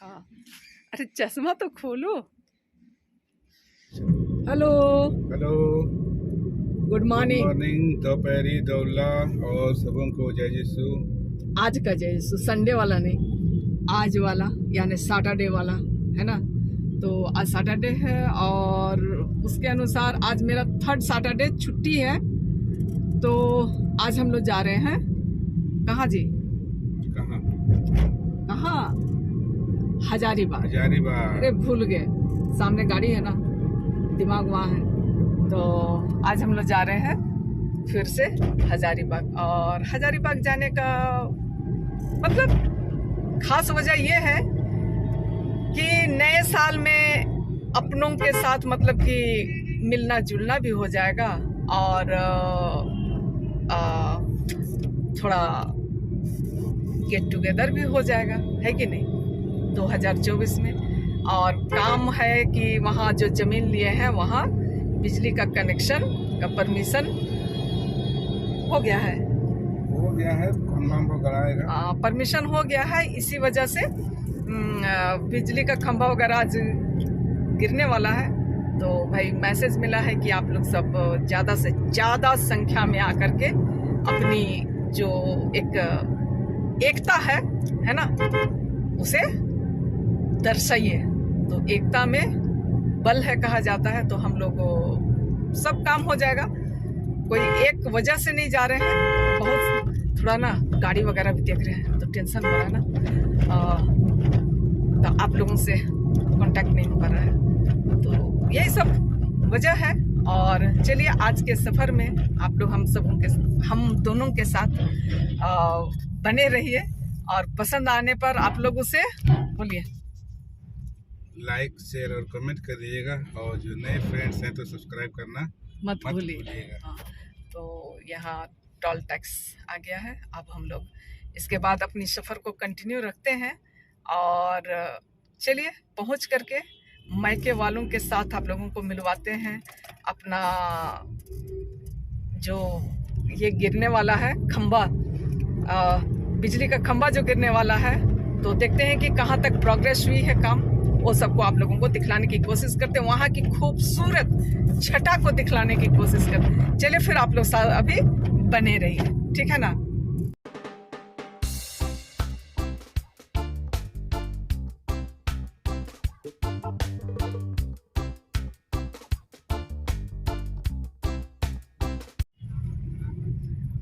हाँ, अरे चश्मा तो खोलो। Hello hello, good morning. Morning, दोपहरी दौला और सबों को जय यीशु। आज का जय यीशु, संडे वाला नहीं, आज वाला यानी सैटरडे वाला है ना। तो आज सैटरडे है और उसके अनुसार आज मेरा थर्ड सैटरडे छुट्टी है। तो आज हम लोग जा रहे हैं कहाँ जी? कहाँ? कहाँ? हजारीबाग। हजारीबाग। अरे भूल गए, सामने गाड़ी है ना, दिमाग वहाँ है। तो आज हम लोग जा रहे हैं फिर से हजारीबाग। और हजारीबाग जाने का मतलब खास वजह ये है कि नए साल में अपनों के साथ मतलब कि मिलना जुलना भी हो जाएगा और थोड़ा गेट टुगेदर भी हो जाएगा, है कि नहीं, 2024 में। और काम है कि वहाँ जो ज़मीन लिए हैं वहाँ बिजली का कनेक्शन का परमिशन हो गया है। परमिशन हो गया है, इसी वजह से बिजली का खंभा वगैरह आज गिरने वाला है। तो भाई मैसेज मिला है कि आप लोग सब ज़्यादा से ज़्यादा संख्या में आकर के अपनी जो एकता है ना, उसे दर्शाइए। तो एकता में बल है कहा जाता है। तो हम लोग सब काम हो जाएगा, कोई एक वजह से नहीं जा रहे हैं। बहुत थोड़ा ना गाड़ी वगैरह भी देख रहे हैं तो टेंशन हो रहा है ना, तो आप लोगों से कांटेक्ट नहीं हो पा रहा है। तो यही सब वजह है। और चलिए आज के सफ़र में आप लोग हम दोनों के साथ बने रहिए और पसंद आने पर आप लोग उसे बोलिए लाइक, शेयर और कमेंट कर दीजिएगा। और जो नए फ्रेंड्स हैं तो सब्सक्राइब करना मत भूलिएगा। तो यहाँ टोल टैक्स आ गया है। अब हम लोग इसके बाद अपनी सफ़र को कंटिन्यू रखते हैं और चलिए पहुँच करके मायके वालों के साथ आप लोगों को मिलवाते हैं। अपना जो ये गिरने वाला है खंबा, बिजली का खंबा जो गिरने वाला है, तो देखते हैं कि कहाँ तक प्रोग्रेस हुई है काम। वो सबको आप लोगों को दिखलाने की कोशिश करते हैं, वहाँ की खूबसूरत छटा को दिखलाने की कोशिश करते हैं। चलिए फिर आप लोग अभी बने रहिए, ठीक है ना।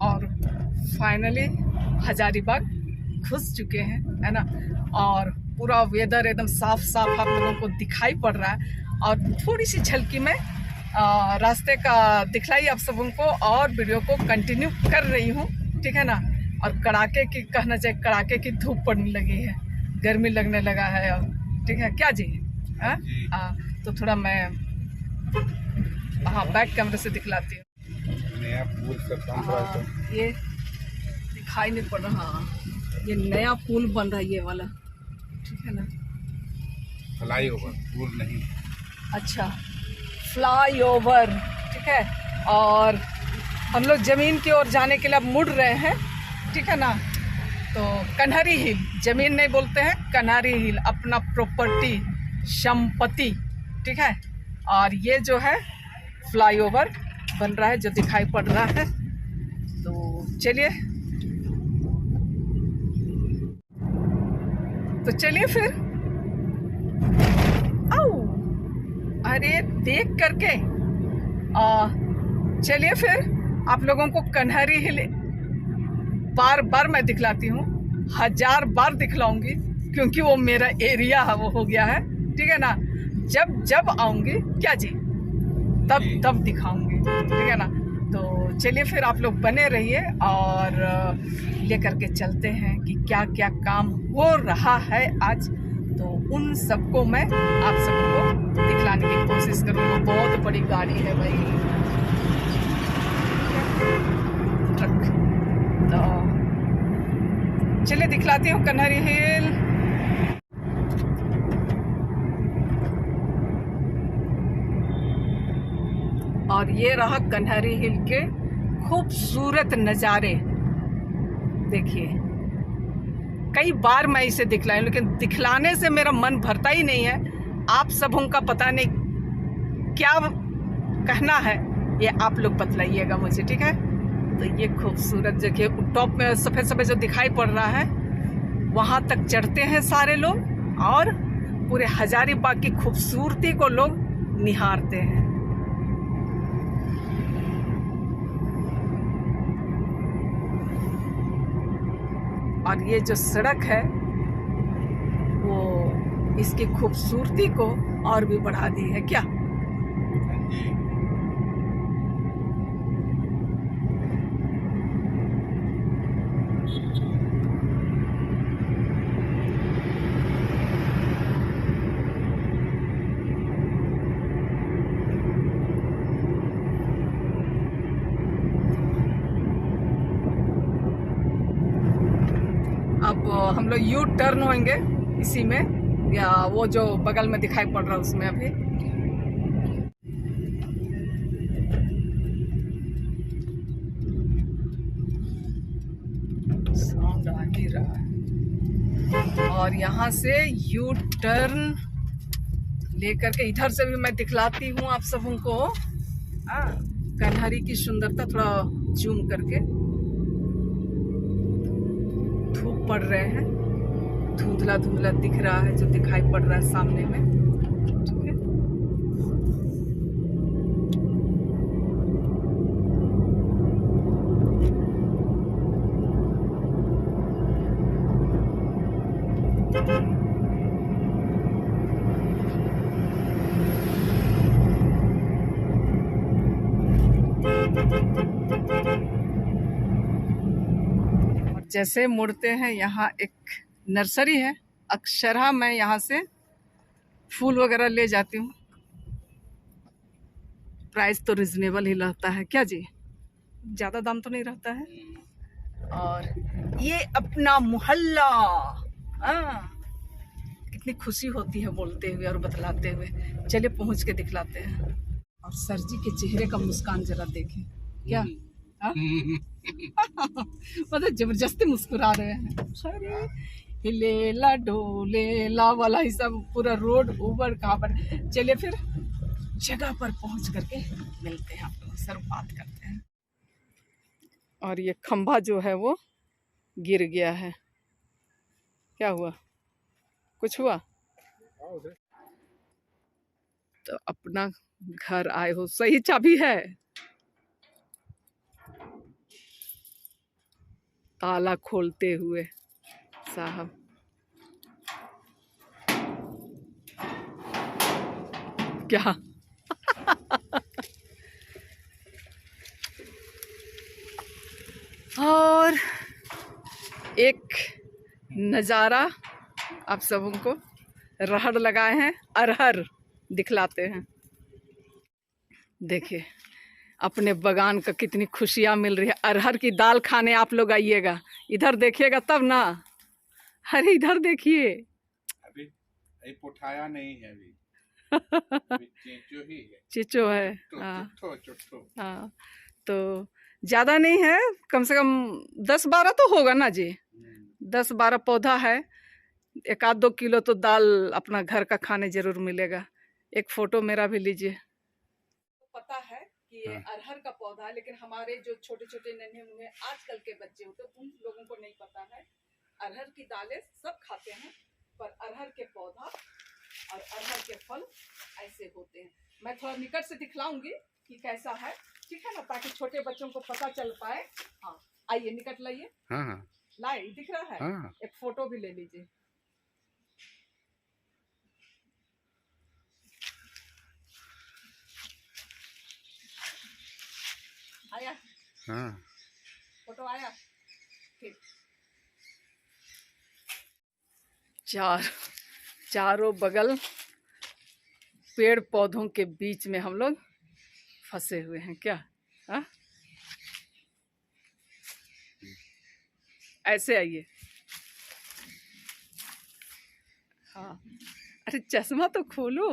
और फाइनली हजारीबाग घुस चुके हैं, है ना। और पूरा वेदर एकदम साफ साफ आप लोगों को दिखाई पड़ रहा है। और थोड़ी सी झलकी में रास्ते का दिखलाई आप सबों को और वीडियो को कंटिन्यू कर रही हूँ, ठीक है ना। और कड़ाके की कहना चाहिए, कड़ाके की धूप पड़ने लगी है, गर्मी लगने लगा है अब, ठीक है क्या जी? हाँ, तो थोड़ा मैं बैक कैमरे से दिखलाती हूँ। नया पुल सब ये दिखाई नहीं पड़ रहा। ये नया पुल बन रहा है, ये वाला, ठीक है ना। फ्लाईओवर पुल नहीं, अच्छा फ्लाईओवर, ठीक है। और हम लोग ज़मीन की ओर जाने के लिए अब मुड़ रहे हैं, ठीक है ना। तो कन्हरी हिल, ज़मीन नहीं बोलते हैं, कन्हरी हिल अपना प्रॉपर्टी, संपत्ति, ठीक है। और ये जो है फ्लाईओवर बन रहा है जो दिखाई पड़ रहा है। तो चलिए फिर अरे देख करके चलिए फिर आप लोगों को कन्हरी हिल बार बार मैं दिखलाती हूँ, 1000 बार दिखलाऊंगी, क्योंकि वो मेरा एरिया है, वो हो गया है, ठीक है ना। जब आऊंगी क्या जी, तब दिखाऊंगी, ठीक है ना। तो चलिए फिर आप लोग बने रहिए और लेकर के चलते हैं कि क्या क्या काम हो रहा है आज। तो उन सबको मैं आप सबको दिखलाने की कोशिश करूँगा। बहुत बड़ी गाड़ी है भाई, ट्रक। तो चलिए दिखलाती हूँ कन्हरी हिल। और ये रहा कन्हरी हिल के खूबसूरत नज़ारे, देखिए कई बार मैं इसे दिखलाई, लेकिन दिखलाने से मेरा मन भरता ही नहीं है। आप सबों का पता नहीं क्या कहना है, ये आप लोग बतलाइएगा मुझे, ठीक है। तो ये खूबसूरत जगह टॉप में सफ़ेद सफ़ेद जो दिखाई पड़ रहा है, वहाँ तक चढ़ते हैं सारे लोग और पूरे हजारीबाग की खूबसूरती को लोग निहारते हैं। और ये जो सड़क है वो इसकी खूबसूरती को और भी बढ़ा दी है क्या। अब हम लोग यू टर्न होंगे इसी में, या वो जो बगल में दिखाई पड़ रहा है उसमें अभी। साउंड आ ही रहा है। और यहाँ से यू टर्न लेकर के इधर से भी मैं दिखलाती हूँ आप सबों को कन्हरी की सुंदरता। थोड़ा जूम करके, धूप पड़ रहे हैं, धुंधला धुंधला दिख रहा है जो दिखाई पड़ रहा है सामने में, ठीक है। और जैसे मुड़ते हैं, यहाँ एक नर्सरी है अक्षरा, मैं यहाँ से फूल वगैरह ले जाती हूँ। प्राइस तो रिजनेबल ही रहता है क्या जी, ज़्यादा दाम तो नहीं रहता है। और ये अपना मोहल्ला, कितनी खुशी होती है बोलते हुए और बतलाते हुए। चलिए पहुँच के दिखलाते हैं। और सर जी के चेहरे का मुस्कान जरा देखें क्या, मतलब जबरदस्ती मुस्कुरा रहे हैं। हिलेला डोलेला वाला ही सब पूरा रोड ऊबर खाबर। चलिए फिर जगह पर पहुंच करके मिलते हैं, आप लोग सर बात करते हैं। और ये खंभा जो है वो गिर गया है, क्या हुआ, कुछ हुआ? तो अपना घर आए हो, सही चाबी है, ताला खोलते हुए साहब। क्या और एक नज़ारा आप सबों को रहड़ लगाए हैं, अरहर दिखलाते हैं। देखिए अपने बगान का कितनी खुशियाँ मिल रही है। अरहर की दाल खाने आप लोग आइएगा, इधर देखिएगा तब ना। अरे इधर देखिए, अभी उठाया नहीं है अभी। चीचो ही है, चिचो है। हाँ तो ज़्यादा नहीं है, कम से कम 10-12 तो होगा ना जी, 10-12 पौधा है। 1-2 किलो तो दाल अपना घर का खाने जरूर मिलेगा। एक फोटो मेरा भी लीजिए। पता है कि ये अरहर का पौधा है, लेकिन हमारे जो छोटे छोटे नन्हे मुन्ने आजकल के बच्चे होते हैं उन लोगों को नहीं पता है। अरहर की दालें सब खाते हैं, पर अरहर के पौधा और अरहर के फल ऐसे होते हैं। मैं थोड़ा निकट से दिखलाऊंगी कि कैसा है, ठीक है ना, ताकि छोटे बच्चों को पता चल पाए। हाँ आइए निकट लाइए। हाँ लाए, दिख रहा है। हाँ। एक फोटो भी ले लीजिए। आया? हाँ फोटो आया, ठीक। चारों बगल पेड़ पौधों के बीच में हम लोग फंसे हुए हैं क्या। हाँ ऐसे आइए। हाँ अरे चश्मा तो खोलो।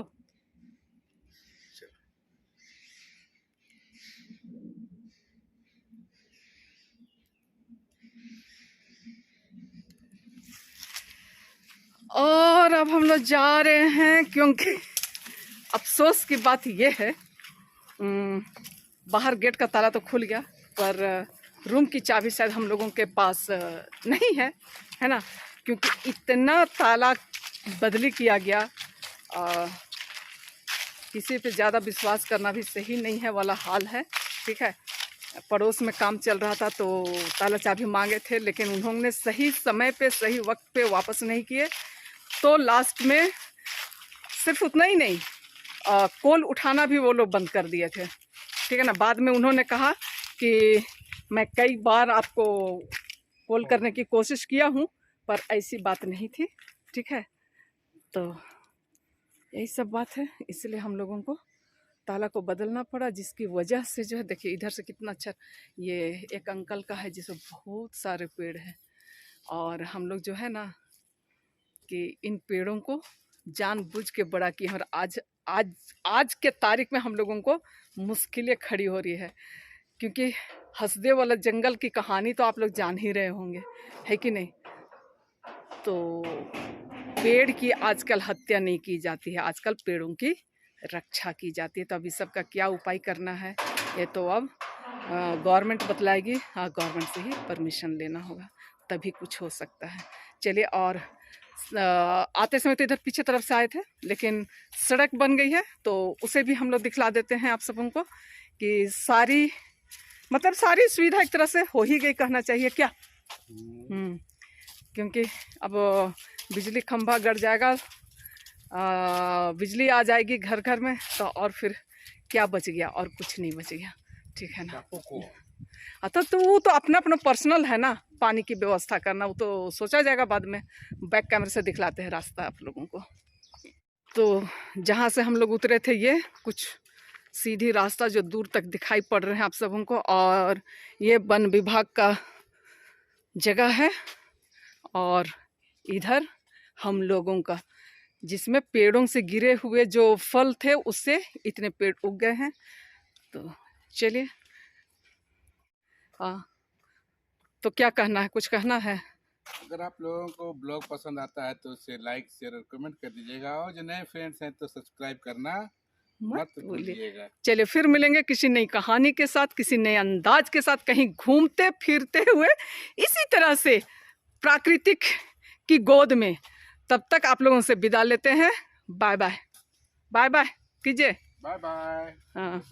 और अब हम लोग जा रहे हैं, क्योंकि अफसोस की बात ये है, बाहर गेट का ताला तो खुल गया, पर रूम की चाबी शायद हम लोगों के पास नहीं है ना, क्योंकि इतना ताला बदली किया गया। किसी पे ज़्यादा विश्वास करना भी सही नहीं है वाला हाल है। ठीक है, पड़ोस में काम चल रहा था तो ताला चाबी मांगे थे, लेकिन उन्होंने सही समय पे सही वक्त पे वापस नहीं किए, तो लास्ट में सिर्फ उतना ही नहीं, कॉल उठाना भी वो लोग बंद कर दिए थे। ठीक है ना, बाद में उन्होंने कहा कि मैं कई बार आपको कॉल करने की कोशिश किया हूँ, पर ऐसी बात नहीं थी। ठीक है, तो यही सब बात है, इसलिए हम लोगों को ताला को बदलना पड़ा, जिसकी वजह से जो है, देखिए इधर से कितना अच्छा, ये एक अंकल का है जिसमें बहुत सारे पेड़ हैं, और हम लोग जो है ना कि इन पेड़ों को जानबूझ के बड़ा किए, और आज के तारीख में हम लोगों को मुश्किलें खड़ी हो रही है, क्योंकि हसदे वाला जंगल की कहानी तो आप लोग जान ही रहे होंगे, है कि नहीं। तो पेड़ की आजकल हत्या नहीं की जाती है, आजकल पेड़ों की रक्षा की जाती है। तो अभी सबका क्या उपाय करना है ये तो अब गवर्नमेंट बतलाएगी। हाँ, गवर्नमेंट से ही परमिशन लेना होगा, तभी कुछ हो सकता है। चलिए, और आते समय तो इधर पीछे तरफ से आए थे, लेकिन सड़क बन गई है, तो उसे भी हम लोग दिखला देते हैं आप सबों को, कि सारी सुविधा एक तरह से हो ही गई, कहना चाहिए क्या। क्योंकि अब बिजली खंभा गड़ जाएगा, बिजली आ जाएगी घर घर में, तो और फिर क्या बच गया, और कुछ नहीं बच गया। ठीक है ना, तो वो तो अपना अपना पर्सनल है ना, पानी की व्यवस्था करना, वो तो सोचा जाएगा बाद में। बैक कैमरे से दिखलाते हैं रास्ता आप लोगों को। तो जहाँ से हम लोग उतरे थे, ये कुछ सीधी रास्ता जो दूर तक दिखाई पड़ रहे हैं आप सबों को, और ये वन विभाग का जगह है, और इधर हम लोगों का, जिसमें पेड़ों से गिरे हुए जो फल थे उससे इतने पेड़ उग गए हैं। तो चलिए, तो क्या कहना है, कुछ कहना है? अगर आप लोगों को ब्लॉग पसंद आता है तो उसे लाइक शेयर और कमेंट कर दीजिएगा, और जो नए फ्रेंड्स हैं तो सब्सक्राइब करना मत भूलिएगा। चलिए, फिर मिलेंगे किसी नई कहानी के साथ, किसी नए अंदाज के साथ, कहीं घूमते फिरते हुए इसी तरह से प्राकृतिक की गोद में। तब तक आप लोगों से विदा लेते हैं। बाय बाय, बाय बाय कीजिए। Bye bye. हाँ।